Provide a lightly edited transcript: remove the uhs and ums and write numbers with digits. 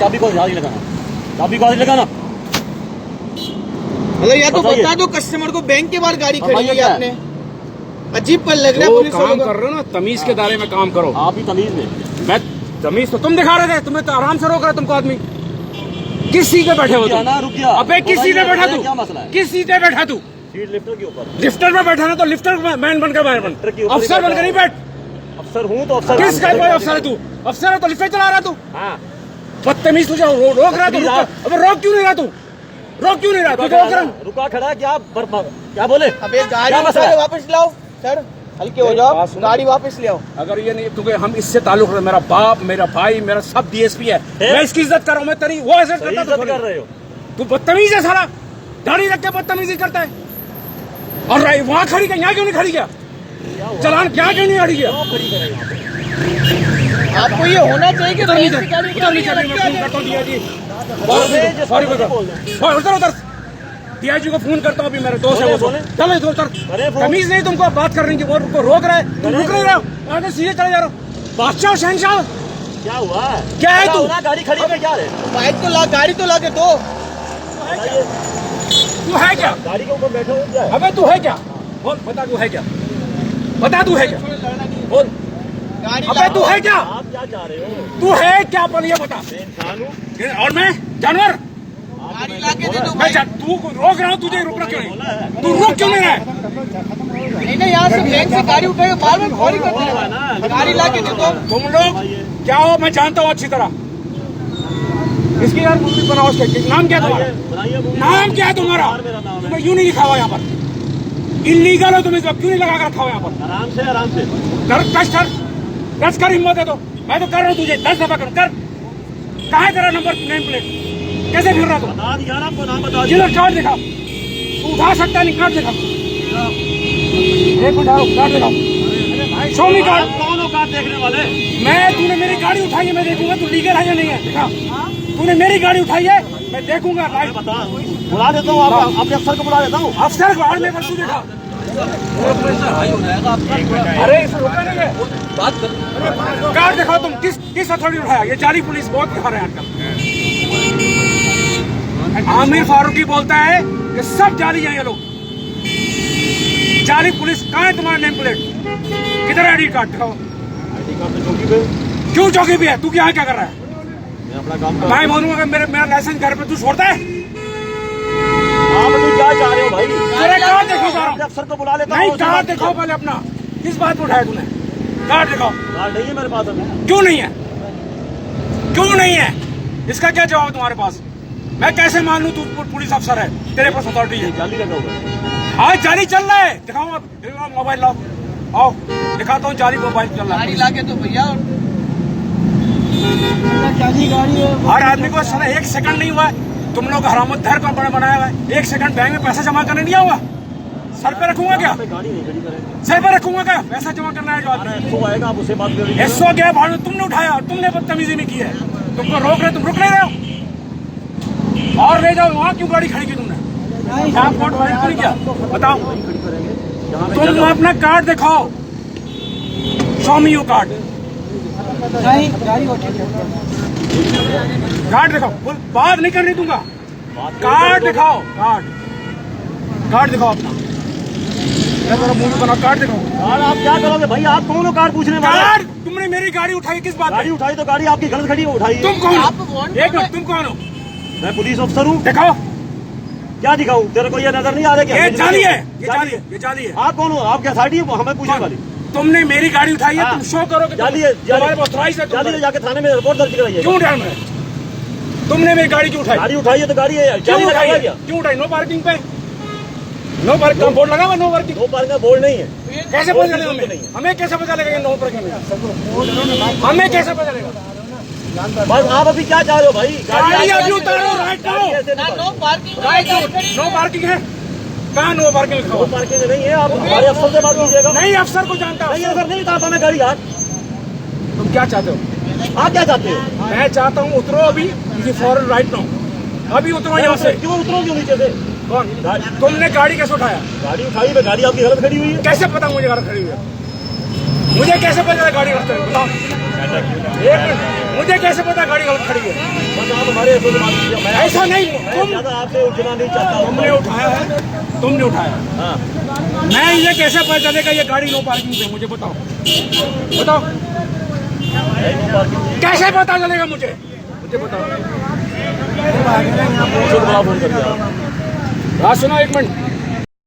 चाबी को हाथ नहीं लगाना, चाबी को हाथ नहीं लगाना। मतलब या तो बता दो कस्टमर को बैंक के बाहर गाड़ी खड़ी है आपने, अजीब पर लग रहा है। पुलिस काम कर रहे हो ना, तमीज के दायरे में काम करो। आप ही तमीज में, मैं तमीज तो तुम दिखा रहे थे, तुम्हें तो आराम से रोक रहे तुमको आदमी। किस सीट पे बैठे हो तुम? रुक गया। अबे किस सीट पे बैठा तू? क्या मसला है? किस सीट पे बैठा तू? सीट लिफ्टर के ऊपर। लिफ्टर में बैठा ना तो लिफ्टर मैन बनकर बाहर बन, अफसर बनकर नहीं बैठ। अफसर हूँ तो अफसर किस का अफसर है तू? अफसर है तो लिफ्टर चला रहा तू? हाँ बदतमीज तुझे रोक रहा तू। अब रोक क्यों नहीं रहा तू? रोक क्यों नहीं रहा तू? रोक रहा, रुका खड़ा। क्या बोले? अब ये गाड़ी वापस लाओ सर, हल्के हो जाओ, गाड़ी वापस ले आओ। अगर ये नहीं, क्योंकि हम इससे ताल्लुक रहे, मेरा बाप, मेरा भाई, मेरा सब डीएसपी है, मैं इसकी इज्जत कर रहा हूँ। मैं तेरी वो इज्जत कर रहे हो तू? बदतमीज है सारा, गाड़ी रख के बदतमीजी करता है। और वहाँ खड़ी गया, यहाँ क्यों नहीं खड़ी गया? चलान क्या क्यों नहीं खड़ी गया? आपको ये होना चाहिए कि उधर डीआईजी को फोन करता हूँ, अभी मेरे दोस्त है वो। चलो इधर, तमीज नहीं तुमको बात करने की, वो रोक रहा है, तुम रुक नहीं रहे हो, आगे सीधे चले जा रहे हो। बादशाह शहनशाह क्या हुआ? क्या है तू? गाड़ी खड़ी है क्या है? बाइक तो ला, गाड़ी तो ला के दो। तू है क्या? गाड़ी के ऊपर बैठे हो क्या? अबे तू है क्या? बोल, बता तू है क्या? बता तू है क्या? बोल, अबे तू है क्या? आप क्या चाह रहे हो? तू है क्या? बोल ये बता। और मैं जानवर? गाड़ी ला के दे दो। मैं तू रोक रहा हूँ, तुझे रुकना क्यों नहीं? तू रुक क्यों नहीं रहा है? नहीं यहाँ से बैंक से गाड़ी उठाएगा, बार बार कॉल करते हैं। गाड़ी ला के दे दो। तुम लोग क्या हो मैं जानता हूँ अच्छी तरह। इसकी यार मूवी बनाओ, उसके नाम क्या तुम्हारा? नाम क्या है तुम्हारा? तुम्हें यूं नहीं लिखा हुआ यहाँ पर, इलीगल हो तुम। इस वक्त क्यों नहीं लगा कर रखा हुआ यहाँ पर? आराम से दस कर हिम्मत है तो मैं तो कर रहा हूँ तुझे 10 दफा कर। कहाँ है तेरा नंबर नेम प्लेट? कैसे फिर रहा तू? आपको नाम बता जिधर कार्ड दिखा, तू उठा सकता नहीं, कार्ड दिखा। एक मिनट कार्ड दिखाओ, शो मी कार्ड। कौन हो कार्ड देखने वाले? तूने मेरी गाड़ी उठाई है, मैं देखूंगा तू लीगल है या नहीं है। दिखा, तूने मेरी गाड़ी उठाई है, मैं देखूंगा। बुला देता हूँ, अपने अफसर को बुला देता हूँ। अफसर को और मैं परसों देखा। अरे बात कार्ड दिखाओ तुम, किस अथॉरिटी उठाया? ये जाली पुलिस बहुत दिखा रहे हैं आजकल। आमिर फारूकी बोलता है कि सब जाली है ये लोग, जाली पुलिस। कहाँ है तुम्हारा नेम प्लेट? किधर आईडी कार्ड दिखाओ। आईडी कार्ड तो चौकी पे। क्यों चौकी पे है? तू क्या क्या कर रहा है? मैं अपना काम कर। मैं बोलूंगा मेरा लाइसेंस घर पे तू छोड़ता है? आप तो क्या चाह रहे हो भाई? तेरा कार्ड देखो सारा। अफसर को बुला लेता हूँ। नहीं, कार्ड दिखाओ पहले अपना। किस बात पे उठाया तूने? कार्ड दिखाओ। कार्ड नहीं है मेरे पास अभी। क्यों नहीं है? क्यों नहीं है? इसका क्या जवाब तुम्हारे पास? मैं कैसे मान लूं तू पुलिस अफसर है, तेरे पास अथॉरिटी है? जाली लगा हुआ है। हाँ जाली चल रहा है, दिखाओ आप। मोबाइल लाओ, आओ दिखाता हूँ। जाली मोबाइल चल रहा है। गाड़ी ला के दो भैया। जाली गाड़ी है। हर आदमी को साला 1 सेकंड नहीं हुआ है। तुम लोग हरामत धर का बनाया हुआ है। 1 सेकंड बैंक में पैसा जमा करने नहीं आऊंगा? सर पे रखूंगा क्या? गाड़ी नहीं खड़ी करेंगे। सर पे रखूंगा क्या? पैसा जमा करना है जो आदमी। एसओ आएगा, आप उससे बात करेंगे। एसओ क्या भाड़ तुमने उठाया और तुमने बदतमीजी नहीं की है। तुमको रोक रहे, तुम रुक नहीं रहे हो। और ले जाओ। वहाँ क्यों गाड़ी खड़ी की तुमने? आप कोर्ट वारंट नहीं किया? बताओ। तुम अपना कार्ड दिखाओ, show me your card. Card दिखाओ। बात नहीं करने दूंगा। कार्ड दिखाओ, कार्ड दिखाओ अपना। मुंह बनाओ, कार्ड दिखाओ। आप क्या करोगे भाई? आप कौन हो कार्ड पूछने वाले? कार्ड तुमने मेरी गाड़ी उठाई किस बात? गाड़ी उठाई तो गाड़ी आपकी गलत खड़ी उठाई। तुम कौन हो? एक मिनट, तुम कौन हो? मैं पुलिस अफसर हूँ। दिखाओ। क्या दिखाऊं? तेरे को ये नजर नहीं आ रहा? ये जाली है, ये जाली है, ये जाली है। आप कौन हो? आप क्या साइड हमें पूछने वाली? तुमने मेरी गाड़ी उठाई है, तुम शो करो कि जाली है। तुम्हारे पास ऑथराइज है। जाली जाके थाने में रिपोर्ट दर्ज कराइए। क्यों उठाया मैं? तुमने मेरी गाड़ी क्यों उठाई? गाड़ी उठाई है तो गाड़ी है। क्यों उठाई? क्यों उठाई? नो पार्किंग पे, नो पार्किंग का बोर्ड लगा हुआ। नो पार्किंग, नो पार्किंग का बोर्ड नहीं है। कैसे पता चलेगा? हमें कैसे पता चलेगा नो पार्किंग? हमें कैसे पता चलेगा? बस आप अभी क्या चाह रहे हो भाई? गाड़ी अभी उतारो, राइट करो। नो पार्किंग, नो पार्किंग है। कहाँ नो पार्किंग लिखा हुआ? नो पार्किंग नहीं है। आप हमारे अफसर से बात कीजिएगा। नहीं, अफसर को जानता हूँ। नहीं अगर नहीं था मैं गाड़ी यार। तुम क्या चाहते हो? आप क्या चाहते हो? मैं चाहता हूँ उतरो अभी, फॉरन राइट नाउ। अभी उतरो यहाँ से। क्यों उतरोगे नीचे से? कौन? तुमने गाड़ी कैसे उठाया? गाड़ी उठाई है, गाड़ी आपकी गलत खड़ी हुई है। कैसे पता मुझे गाड़ी खड़ी हुई है? मुझे कैसे पता गाड़ी गलत खड़ी है? बताओ। एक मिनट, मुझे कैसे पता गाड़ी गलत खड़ी है? आप हमारे ऐसे से बात कीजिए। मैं ऐसा नहीं, मैं तुम ज्यादा आपसे उलझना नहीं चाहता हूँ। तुमने उठाया है, तुमने उठाया। हाँ, मैं ये कैसे पता चलेगा ये गाड़ी नो पार्किंग पे? मुझे बताओ, बताओ है नो पार्किंग। कैसे पता चलेगा मुझे? मुझे बताओ। शुभ फोन कर दिया। बात सुनो एक मिनट।